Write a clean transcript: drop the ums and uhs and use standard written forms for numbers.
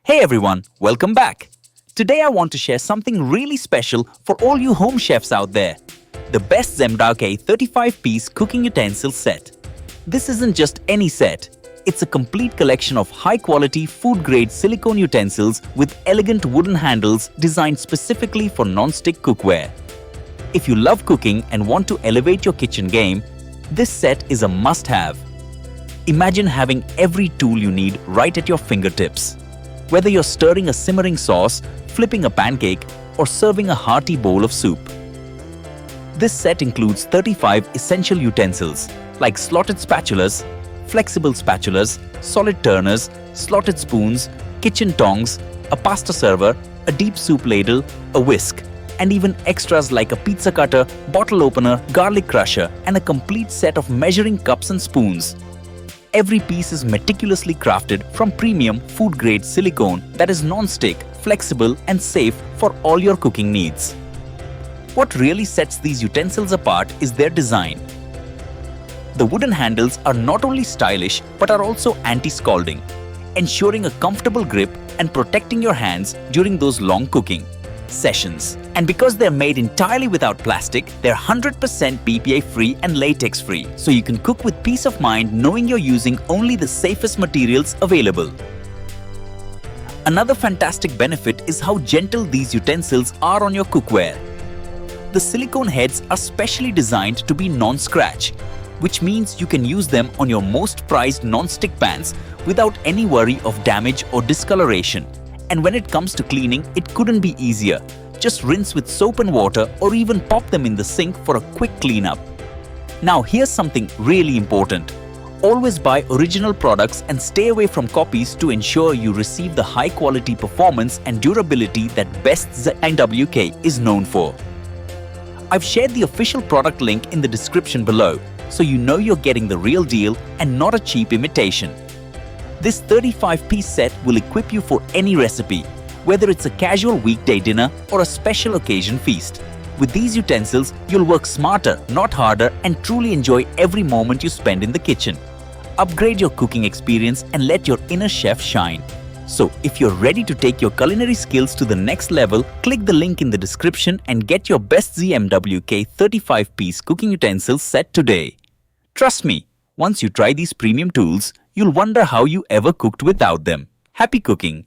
Hey everyone, welcome back. Today I want to share something really special for all you home chefs out there. The BESTZMWK 35-piece cooking utensils set. This isn't just any set. It's a complete collection of high-quality food-grade silicone utensils with elegant wooden handles designed specifically for non-stick cookware. If you love cooking and want to elevate your kitchen game, this set is a must-have. Imagine having every tool you need right at your fingertips. Whether you're stirring a simmering sauce, flipping a pancake, or serving a hearty bowl of soup. This set includes 35 essential utensils like slotted spatulas, flexible spatulas, solid turners, slotted spoons, kitchen tongs, a pasta server, a deep soup ladle, a whisk, and even extras like a pizza cutter, bottle opener, garlic crusher, and a complete set of measuring cups and spoons. Every piece is meticulously crafted from premium food-grade silicone that is non-stick, flexible, and safe for all your cooking needs. What really sets these utensils apart is their design. The wooden handles are not only stylish but are also anti-scalding, ensuring a comfortable grip and protecting your hands during those long cooking sessions. And because they're made entirely without plastic, they're 100% BPA free and latex free, so you can cook with peace of mind knowing you're using only the safest materials available. Another fantastic benefit is how gentle these utensils are on your cookware. The silicone heads are specially designed to be non-scratch, which means you can use them on your most prized non-stick pans without any worry of damage or discoloration. And when it comes to cleaning, it couldn't be easier. Just rinse with soap and water or even pop them in the sink for a quick cleanup. Now here's something really important. Always buy original products and stay away from copies to ensure you receive the high quality performance and durability that BESTZMWK is known for. I've shared the official product link in the description below, so you know you're getting the real deal and not a cheap imitation. This 35-piece set will equip you for any recipe, whether it's a casual weekday dinner or a special occasion feast. With these utensils, you'll work smarter, not harder, and truly enjoy every moment you spend in the kitchen. Upgrade your cooking experience and let your inner chef shine. So, if you're ready to take your culinary skills to the next level, click the link in the description and get your BESTZMWK 35-piece cooking utensils set today. Trust me, once you try these premium tools, you'll wonder how you ever cooked without them. Happy cooking!